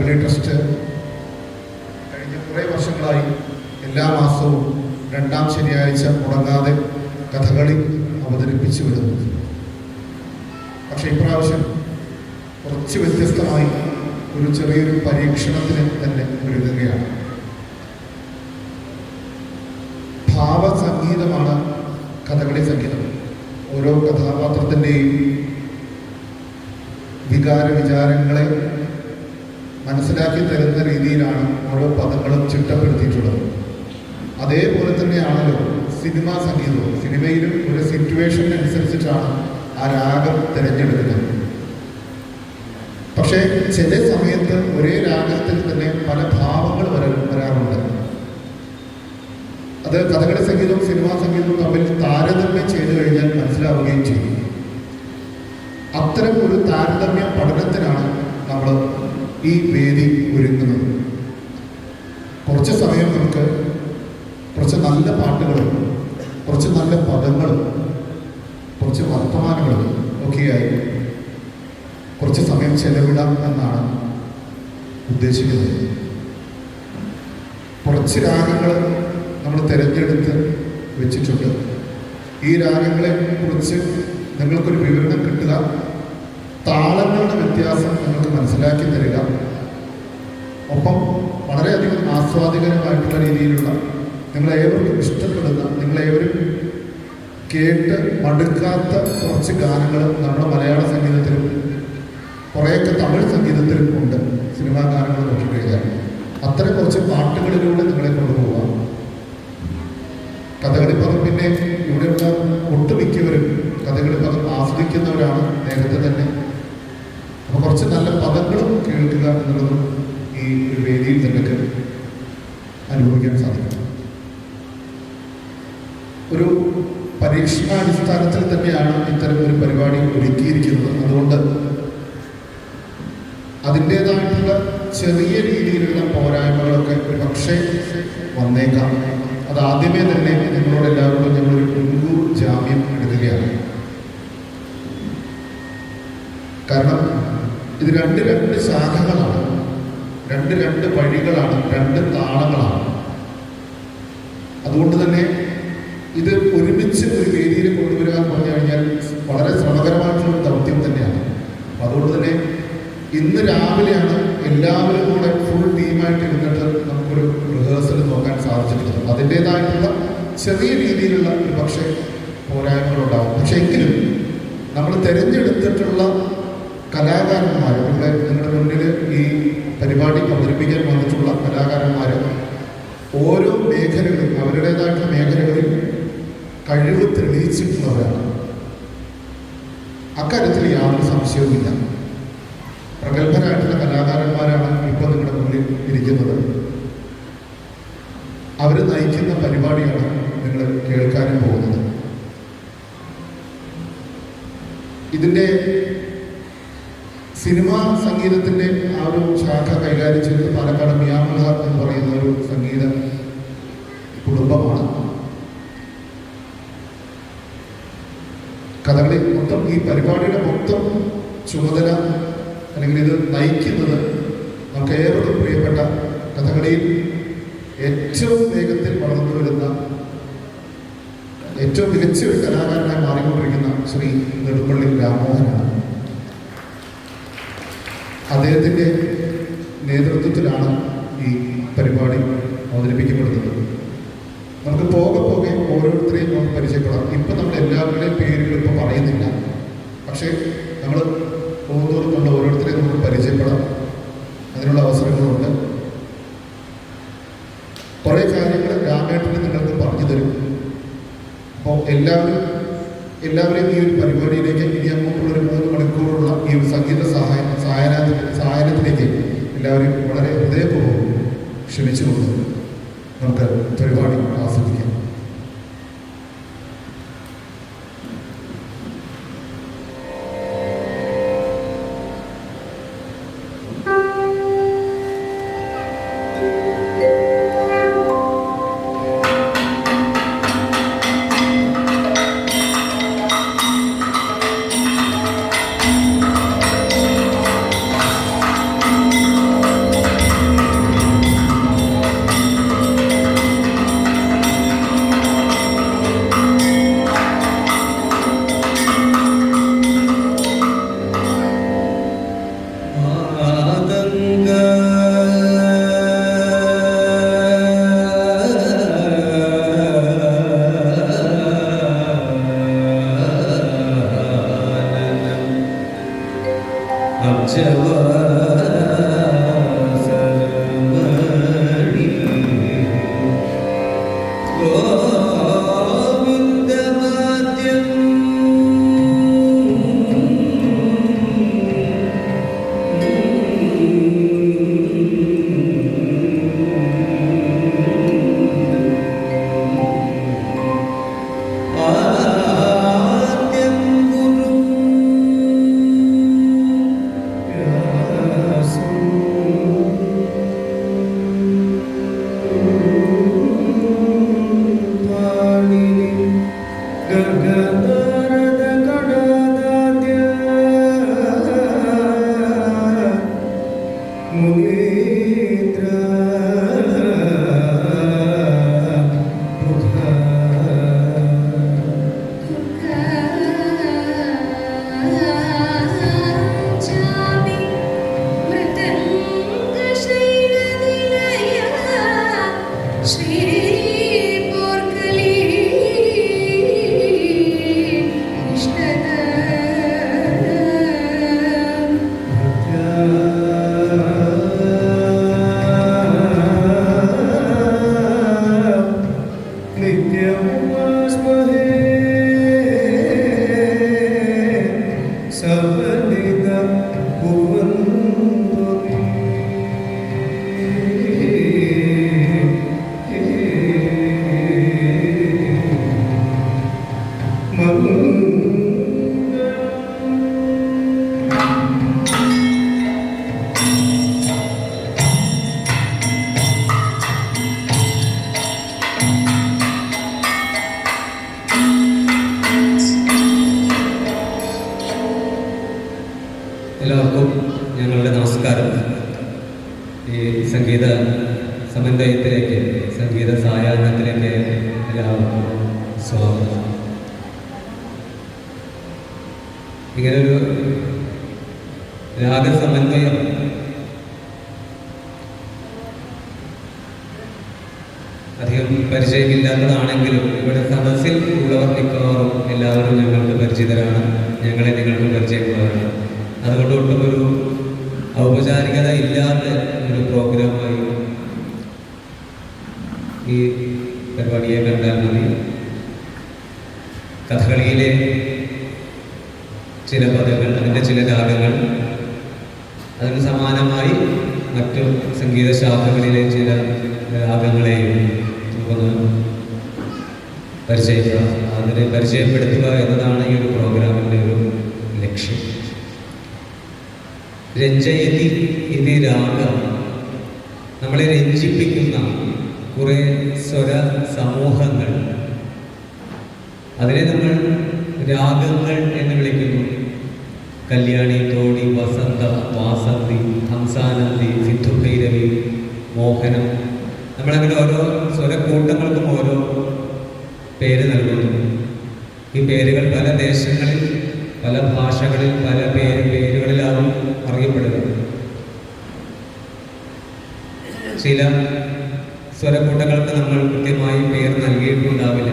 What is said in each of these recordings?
Kathakali trust കഴിഞ്ഞ കുറേ വർഷങ്ങളായി എല്ലാ മാസവും രണ്ടാം ശനിയാഴ്ച മുടങ്ങാതെ കഥകളി അവതരിപ്പിച്ചു വരുന്നു. പക്ഷേ ഇപ്രാവശ്യം കുറച്ച് വ്യത്യസ്തമായി ഒരു ചെറിയൊരു പരീക്ഷണത്തിന് തന്നെ ഒരുങ്ങുകയാണ്. ഭാവസംഗീതമാണ് കഥകളി സംഗീതം. ഓരോ കഥാപാത്രത്തിൻ്റെയും വിചാരങ്ങളെ മനസ്സിലാക്കി തരുന്ന രീതിയിലാണ് ഓരോ പദങ്ങളും ചിട്ടപ്പെടുത്തിയിട്ടുള്ളത്. അതേപോലെ തന്നെയാണല്ലോ സിനിമാ സംഗീതവും. സിനിമയിലും ഒരു സിറ്റുവേഷനനുസരിച്ചിട്ടാണ് ആ രാഗം തിരഞ്ഞെടുക്കുന്നത്. പക്ഷേ ചില സമയത്ത് ഒരേ രാഗത്തിൽ തന്നെ പല ഭാവങ്ങൾ വരാറുണ്ട്. അത് കഥകളി സംഗീതവും സിനിമാ സംഗീതവും തമ്മിൽ താരതമ്യം ചെയ്തു കഴിഞ്ഞാൽ മനസ്സിലാവുകയും ചെയ്യും. അത്തരം ഒരു താരതമ്യ പഠനത്തിനാണ് നമ്മൾ ഈ വേദി ഒരുങ്ങുന്നത്. കുറച്ച് സമയം നമുക്ക് കുറച്ച് നല്ല പാട്ടുകളും കുറച്ച് നല്ല പദങ്ങളും കുറച്ച് വർത്തമാനങ്ങളും ഒക്കെയായി കുറച്ച് സമയം ചെലവിടാം എന്നാണ് ഉദ്ദേശിക്കുന്നത്. കുറച്ച് രാഗങ്ങൾ നമ്മൾ തിരഞ്ഞെടുത്ത് വെച്ചിട്ടുണ്ട്. ഈ രാഗങ്ങളെ കുറിച്ച് നിങ്ങൾക്കൊരു വിവരണം കിട്ടുക, താളങ്ങളുടെ വ്യത്യാസം നിങ്ങൾക്ക് മനസ്സിലാക്കി തരിക, ഒപ്പം വളരെയധികം ആസ്വാദികരമായിട്ടുള്ള രീതിയിലുള്ള നിങ്ങളേവർക്കും ഇഷ്ടപ്പെടുന്ന, നിങ്ങളേവരും കേട്ട് മടുക്കാത്ത കുറച്ച് ഗാനങ്ങൾ നമ്മുടെ മലയാള സംഗീതത്തിലും കുറേയൊക്കെ തമിഴ് സംഗീതത്തിലും ഉണ്ട്. സിനിമാ ഗാനങ്ങൾ നോക്കിക്കഴിഞ്ഞാൽ അത്തരം കുറച്ച് പാട്ടുകളിലൂടെ നിങ്ങളെ കൊണ്ടുപോകാം. കഥകളി പദം പിന്നെ ഇവിടെയുള്ള ഒട്ടുമിക്കവരും കഥകളി പദം ആസ്വദിക്കുന്നവരാണ് നേരത്തെ തന്നെ. അപ്പോൾ കുറച്ച് നല്ല പദങ്ങളും കേൾക്കുക എന്നുള്ളതും ഈ ഒരു വേദിയിൽ നിങ്ങൾക്ക് അനുഭവിക്കാൻ സാധിക്കും. ഒരു പരീക്ഷണാടിസ്ഥാനത്തിൽ തന്നെയാണ് ഇത്തരം ഒരു പരിപാടി ഒരുക്കിയിരിക്കുന്നത്. അതുകൊണ്ട് അതിൻ്റേതായിട്ടുള്ള ചെറിയ രീതിയിലുള്ള പോരായ്മകളൊക്കെ ഒരു പക്ഷേ വന്നേക്കാം. അത് ആദ്യമേ തന്നെ നിങ്ങളോട് എല്ലാവരോടും ഞങ്ങളൊരു മുൻകൂർ ജാമ്യം എടുക്കുകയാണ്. കാരണം ഇത് രണ്ട് ശാഖകളാണ്, രണ്ട് വഴികളാണ്, രണ്ട് താളങ്ങളാണ്. അതുകൊണ്ട് തന്നെ ഇത് ഒരുമിച്ച് ഒരു വേദിയിൽ കൊണ്ടുവരിക എന്ന് പറഞ്ഞു കഴിഞ്ഞാൽ വളരെ ശ്രമകരമായിട്ടുള്ള ദൗത്യം തന്നെയാണ്. അതുകൊണ്ട് തന്നെ ഇന്ന് രാവിലെയാണ് എല്ലാവരും കൂടെ ഫുൾ ടീമായിട്ട് ഇരുന്നിട്ട് നമുക്കൊരു റിഹേഴ്സൽ നോക്കാൻ സാധിച്ചിട്ടുള്ളത്. അതിൻ്റേതായിട്ടുള്ള ചെറിയ രീതിയിലുള്ള ഒരു പക്ഷേ പോരായ്മകളുണ്ടാവും. പക്ഷെ എങ്കിലും നമ്മൾ തിരഞ്ഞെടുത്തിട്ടുള്ള കലാകാരന്മാർ, നിങ്ങളുടെ മുന്നിൽ ഈ പരിപാടി അവതരിപ്പിക്കാൻ വന്നിട്ടുള്ള കലാകാരന്മാർ ഓരോ മേഖലകളിൽ അവരുടേതായിട്ടുള്ള മേഖലകളിൽ കഴിവ് തെളിയിച്ചിട്ടുള്ളവരാണ്. അക്കാര്യത്തിൽ യാതൊരു സംശയവുമില്ല. പ്രഗത്ഭരായിട്ടുള്ള കലാകാരന്മാരാണ് ഇപ്പോൾ നിങ്ങളുടെ മുന്നിൽ ഇരിക്കുന്നത്. അവർ നയിക്കുന്ന പരിപാടിയാണ് നിങ്ങൾ കേൾക്കാനും പോകുന്നത്. ഇതിൻ്റെ സിനിമാ സംഗീതത്തിൻ്റെ ആ ഒരു ശാഖ കൈകാര്യം ചെയ്തത് പാലക്കാട് മിയാമൽഹ എന്ന് പറയുന്ന ഒരു സംഗീത കുടുംബമാണ്. കഥകളി മൊത്തം ഈ പരിപാടിയുടെ മൊത്തം ചുമതല അല്ലെങ്കിൽ ഇത് നയിക്കുന്നത് നമുക്ക് ഏവർക്കും പ്രിയപ്പെട്ട കഥകളിയിൽ ഏറ്റവും വേഗത്തിൽ വളർന്നു വരുന്ന ഏറ്റവും മികച്ച ഒരു കലാകാരനായി മാറിക്കൊണ്ടിരിക്കുന്ന ശ്രീ നെടുമ്പള്ളി രാമമോഹനാണ്. അദ്ദേഹത്തിൻ്റെ നേതൃത്വത്തിലാണ് ഈ പരിപാടി അവതരിപ്പിക്കപ്പെടുന്നത്. നമുക്ക് പോകെ ഓരോരുത്തരെയും നമുക്ക് പരിചയപ്പെടാം. ഇപ്പം നമ്മൾ എല്ലാവരുടെയും പേരുകൾ ഇപ്പോൾ പറയുന്നില്ല. പക്ഷേ നമ്മൾ പോകുന്നതോറും നമ്മൾ ഓരോരുത്തരെയും നമുക്ക് പരിചയപ്പെടാം. അതിനുള്ള അവസരങ്ങളുണ്ട്. കുറേ കാര്യങ്ങൾ രാമേട്ടന് നിങ്ങൾക്ക് പറഞ്ഞു തരും. അപ്പോൾ എല്ലാവരെയും ഈ ഒരു പരിപാടിയിലേക്ക് ഇനി അങ്ങോട്ടുള്ളൊരു 3 മണിക്കൂറുള്ള ഈ ഒരു സംഗീത സായനത്തിലേക്ക് എല്ലാവരെയും വളരെ ഹൃദയപൂർവ്വം ക്ഷണിച്ചുകൊണ്ട് നമുക്ക് പരിപാടി ആസ്വദിക്കാം. എല്ലാവർക്കും ഞങ്ങളുടെ നമസ്കാരം. ഈ സംഗീത സമന്വയത്തിലേക്ക്, സംഗീത സായാഹ്നത്തിലേക്ക് എല്ലാവർക്കും സ്വാഗതം. ഇങ്ങനൊരു രാഗസമന്വയം അധികം പരിചയമില്ലാത്തതാണെങ്കിലും ഇവിടെ സദസ്സിൽ ഉള്ളവർ മിക്കവാറും എല്ലാവരും ഞങ്ങൾക്ക് പരിചിതരാണ്, ഞങ്ങളെ നിങ്ങൾക്ക് പരിചയമുള്ളവരാണ്. അതുകൊണ്ട് ഒട്ടും ഒരു ഔപചാരികത ഇല്ലാത്ത ഒരു പ്രോഗ്രാമായി ഈ പരിപാടിയെ കണ്ടാൽ മതി. കഥകളിയിലെ ചില പദങ്ങൾ, അതിൻ്റെ ചില രാഗങ്ങൾ, അതിന് സമാനമായി മറ്റു സംഗീത ശാഖകളിലെ ചില രാഗങ്ങളെയും നമുക്കൊന്ന് അതിനെ പരിചയപ്പെടുത്തുക എന്നതാണ് ഈ ഒരു പ്രോഗ്രാമിൻ്റെ ഒരു ലക്ഷ്യം. രഞ്ജയതി ഇത് രാഗം, നമ്മളെ രഞ്ജിപ്പിക്കുന്ന കുറേ സ്വര സമൂഹങ്ങൾ, അതിനെ നമ്മൾ രാഗങ്ങൾ എന്ന് വിളിക്കുന്നു. കല്യാണി, തോടി, വസന്ത, വാസന്തി, ഹംസാനന്ദി, സിദ്ധുഭൈരവി, മോഹനം, നമ്മളങ്ങനെ ഓരോ സ്വരക്കൂട്ടങ്ങൾക്കും ഓരോ പേര് നൽകുന്നു. ഈ പേരുകൾ പല ദേശങ്ങളിൽ, പല ഭാഷകളിൽ, പല പേരുകളിലാവും അറിയപ്പെടുന്നത്. ചില സ്വരക്കൂട്ടങ്ങൾക്ക് നമ്മൾ കൃത്യമായി പേര് നൽകിയിട്ടുണ്ടാവില്ല,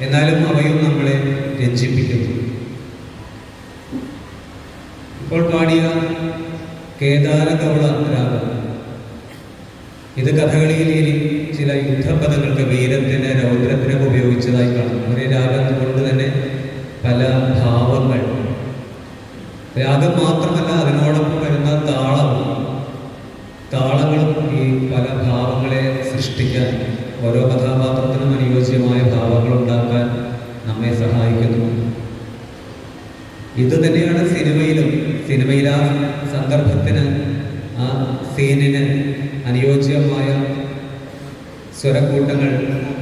എന്നാലും അവയും നമ്മളെ രഞ്ജിപ്പിക്കുന്നു. ഇപ്പോൾ പാടിയ കേദാരഗൗള രാഗം, ഇത് കഥകളിയിൽ ചില യുദ്ധപദങ്ങൾക്ക്, വീരത്തിന്, രൗദ്രത്തിനൊക്കെ ഉപയോഗിച്ചതായി കാണും. ഒരേ രാഗം കൊണ്ട് തന്നെ പല ഭാവങ്ങൾ, രാഗം മാത്രമല്ല അതിനോടൊപ്പം വരുന്ന താളങ്ങളും ഈ പല ഭാവങ്ങളെ സൃഷ്ടിക്കാൻ, ഓരോ കഥാപാത്രത്തിനും അനുയോജ്യമായ ഭാവങ്ങൾ ഉണ്ടാക്കാൻ നമ്മെ സഹായിക്കുന്നു. ഇത് തന്നെയാണ് സിനിമയിൽ ആ സന്ദർഭത്തിന്, ആ സീനിന് അനുയോജ്യമായ സ്വരക്കൂട്ടങ്ങൾ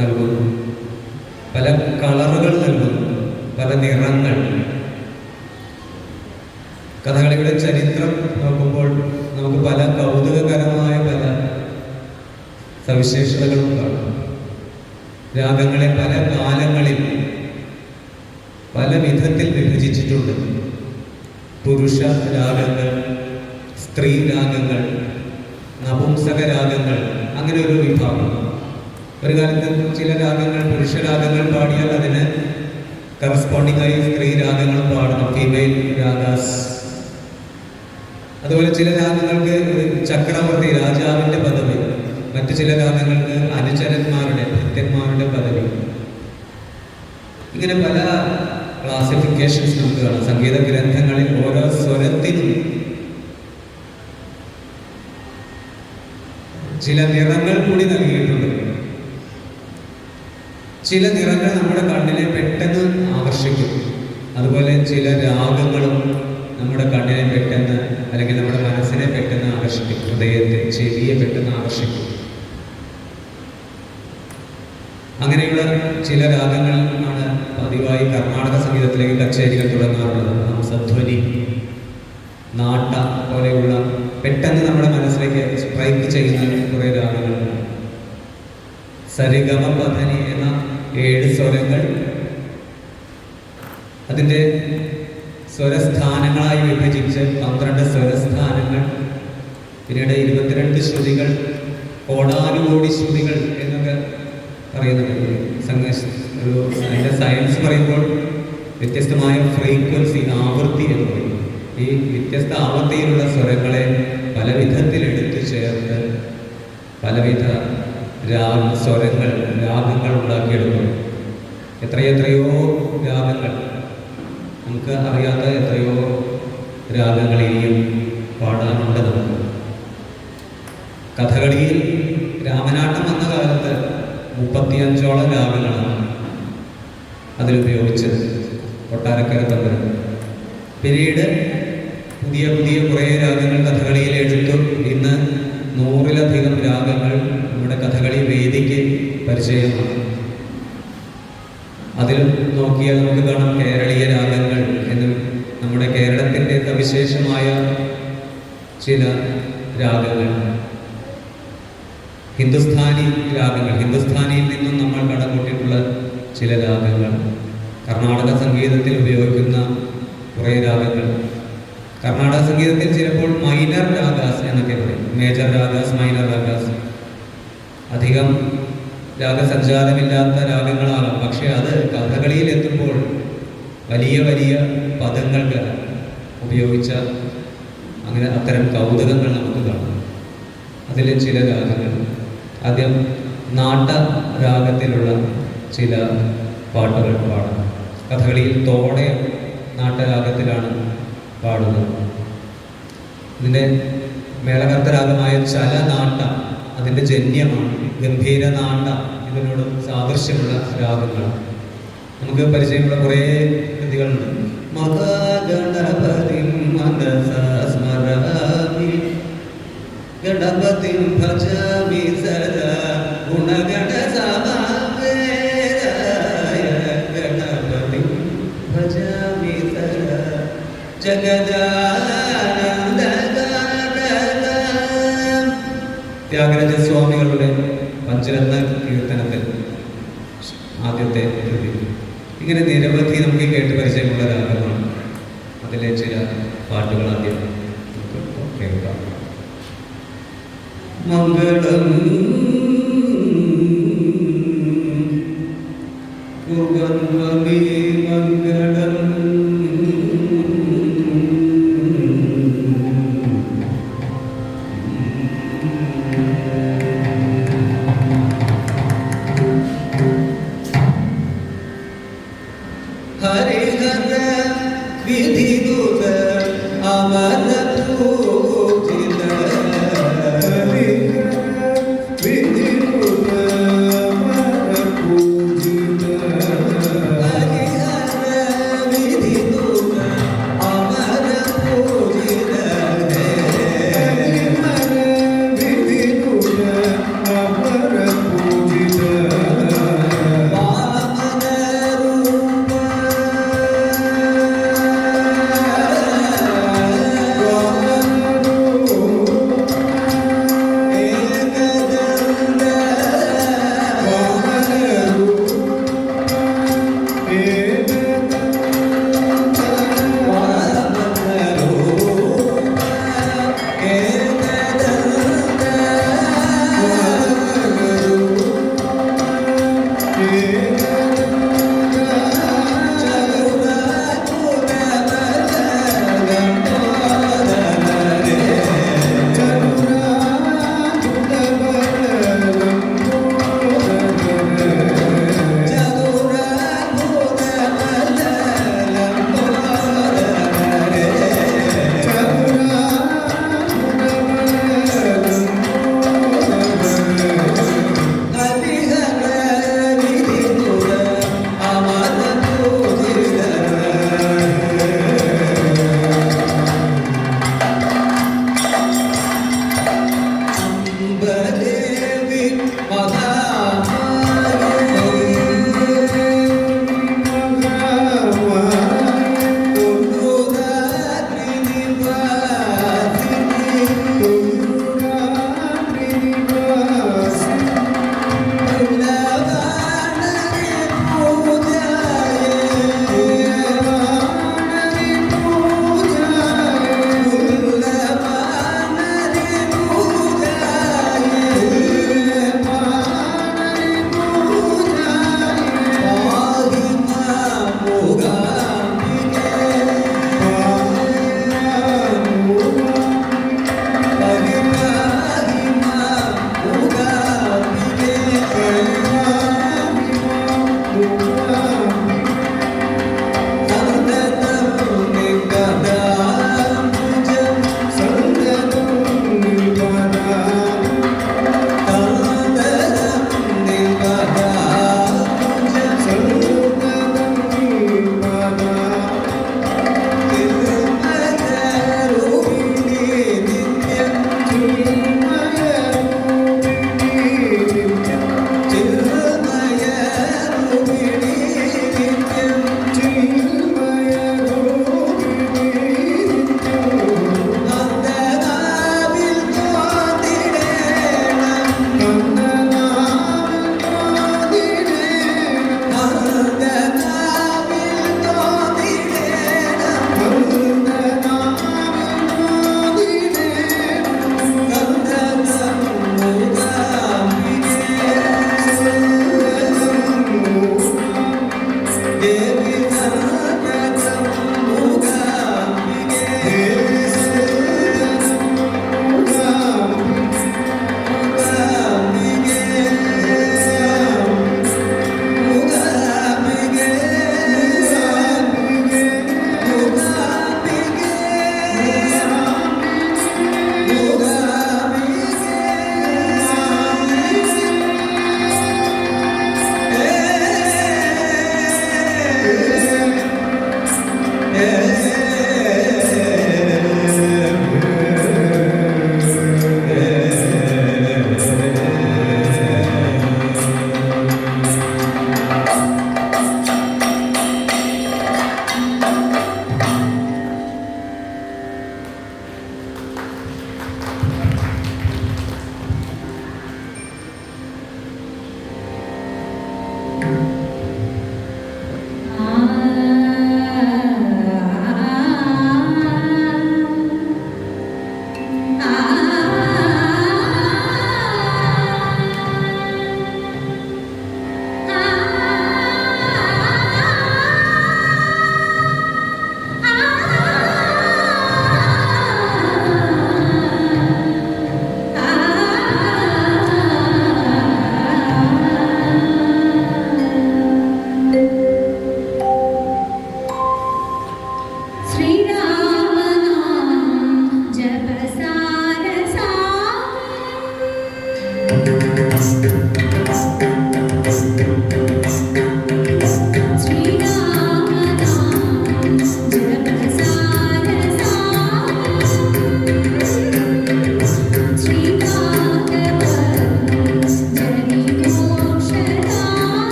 നൽകുന്നു, പല കളറുകൾ നൽകുന്നു, പല നിറങ്ങൾ. കഥകളിയുടെ ചരിത്രം നോക്കുമ്പോൾ നമുക്ക് പല കൗതുകകരമായ പല സവിശേഷതകളും കാണാം. രാഗങ്ങളെ പല കാലങ്ങളിൽ പല വിധത്തിൽ വിഭജിച്ചിട്ടുണ്ട്. പുരുഷ രാഗങ്ങൾ, സ്ത്രീ രാഗങ്ങൾ, നപുംസക രാഗങ്ങൾ, അങ്ങനെ ഒരു വിഭാഗം. ഒരു കാലത്ത് ചില രാഗങ്ങൾ, പുരുഷ രാഗങ്ങൾ പാടിയാൽ അതിന് കറസ്പോണ്ടിങ് ആയി സ്ത്രീ രാഗങ്ങളും പാടണം, ഫീമെയിൽ രാഗാസ്. അതുപോലെ ചില രാഗങ്ങൾക്ക് ചക്രവർത്തി, രാജാവിൻ്റെ പദവി, മറ്റു ചില രാഗങ്ങൾക്ക് അനുചരന്മാരുടെ, ഭൃത്യന്മാരുടെ പദവി. ഇങ്ങനെ പല ക്ലാസിഫിക്കേഷൻസ് നമുക്ക് കാണാം. സംഗീത ഗ്രന്ഥങ്ങളിൽ ഓരോ സ്വരത്തിനും ചില നിറങ്ങൾ കൂടി നൽകിയിട്ടുണ്ട്. ചില നിറങ്ങൾ നമ്മുടെ കണ്ണിനെ പെട്ടെന്ന് ആകർഷിക്കും. അതുപോലെ ചില രാഗങ്ങളും നമ്മുടെ കണ്ണിനെ പെട്ടെന്ന്, അല്ലെങ്കിൽ നമ്മുടെ മനസ്സിനെ പെട്ടെന്ന് ആകർഷിക്കും, ഹൃദയത്തെ, ചെവിയെ പെട്ടെന്ന് ആകർഷിക്കും. അങ്ങനെയുള്ള ചില രാഗങ്ങൾ ആണ് പതിവായി കർണാടക സംഗീതത്തിലേക്ക് കച്ചേരികൾ തുടങ്ങാറുള്ളത്. ഹംസധ്വനി, നാട്ട പോലെയുള്ള പെട്ടെന്ന് നമ്മുടെ മനസ്സിലേക്ക് സ്ട്രൈക്ക് ചെയ്യുന്ന കുറേ രാഗങ്ങളുണ്ട്. സരിഗമ പധനി എന്ന 7 സ്വരങ്ങൾ അതിൻ്റെ സ്വരസ്ഥാനങ്ങളായി വിഭജിച്ച് 12 സ്വരസ്ഥാനങ്ങൾ, പിന്നീട് 22 ശ്രുതികൾ, കോടാനുകോടി ശ്രുതികൾ എന്നൊക്കെ പറയുന്നുണ്ട്. ഒരു അതിൻ്റെ സയൻസ് പറയുമ്പോൾ വ്യത്യസ്തമായ ഫ്രീക്വൻസി, ആവൃത്തി എന്ന് പറയും. ഈ വ്യത്യസ്ത ആവൃത്തിയിലുള്ള സ്വരങ്ങളെ പല വിധത്തിൽ എടുത്തു ചേർത്ത് പലവിധ സ്വരങ്ങൾ, രാഗങ്ങൾ ഉണ്ടാക്കിയെടുക്കും. എത്രയെത്രയോ രാഗങ്ങൾ, നമുക്ക് അറിയാത്ത എത്രയോ രാഗങ്ങൾ ഇനിയും പാടാനുണ്ട് നമുക്ക്. കഥകളിയിൽ രാമനാട്ടം വന്ന കാലത്ത് 35ഓളം രാഗങ്ങളാണ് അതിലുപയോഗിച്ചത് കൊട്ടാരക്കര തമ്പുരാൻ. പിന്നീട് പുതിയ പുതിയ കുറേ രാഗങ്ങൾ കഥകളിയിൽ എടുത്തു. ഇന്ന് 100-ലധികം രാഗങ്ങൾ നമ്മുടെ കഥകളി വേദിക്ക് പരിചയമാണ്. അതിൽ നോക്കിയാൽ നമുക്ക് കാണാം കേരളീയ രാഗങ്ങൾ എന്നും നമ്മുടെ കേരളത്തിൻ്റെ സവിശേഷമായ ചില രാഗങ്ങൾ, ഹിന്ദുസ്ഥാനി രാഗങ്ങൾ, ഹിന്ദുസ്ഥാനിയിൽ നിന്നും നമ്മൾ കടകൂട്ടിയിട്ടുള്ള ചില രാഗങ്ങൾ, കർണാടക സംഗീതത്തിൽ ഉപയോഗിക്കുന്ന കുറേ രാഗങ്ങൾ. കർണാടക സംഗീതത്തിൽ ചിലപ്പോൾ മൈനർ രാഗാസ് എന്നൊക്കെ പറയും. Major ragas, minor ragas. അധികം രാഗസഞ്ചാരമില്ലാത്ത രാഗങ്ങളാകാം. പക്ഷേ അത് കഥകളിയിൽ എത്തുമ്പോൾ വലിയ വലിയ പദങ്ങൾക്ക് ഉപയോഗിച്ച അങ്ങനെ അത്തരം കൗതുകങ്ങൾ നമുക്ക് കാണാം. അതിലെ ചില രാഗങ്ങൾ. ആദ്യം നാട്ടരാഗത്തിലുള്ള ചില പാട്ടുകൾ പാടാം. കഥകളിയിൽ തോടെ നാട്ടരാഗത്തിലാണ് പാടുന്നത്. ഇതിൻ്റെ മേളകർത്തരാഗമായ ചലനാട്ട അതിൻ്റെ ജന്യമാണ്. ഗംഭീരനാട്ട ഇതിനോട് സാദൃശ്യമുള്ള രാഗങ്ങൾ നമുക്ക് പരിചയമുള്ള കുറേ കൃതികളുണ്ട്. മഹാഗണപതി മനസാ സ്മരാമി ഗണപതിം ഭജാമി സദാ ഗുണഗണ സമവേദായ ഗണപതിം ഭജാമി സദാ ജഗദാനന്ദകാരകം. ത്യാഗരാജ സ്വാമികളുടെ പഞ്ചരത്ന കീർത്തനത്തിൽ ആദ്യത്തെ കൃതി. ഇങ്ങനെ നിരവധി നമുക്ക് കേട്ട് പരിചയമുള്ള രാഗമാണ്. അതിലെ ചില പാട്ടുകൾ ആദ്യം നമുക്ക് കേൾക്കാം. മംഗളം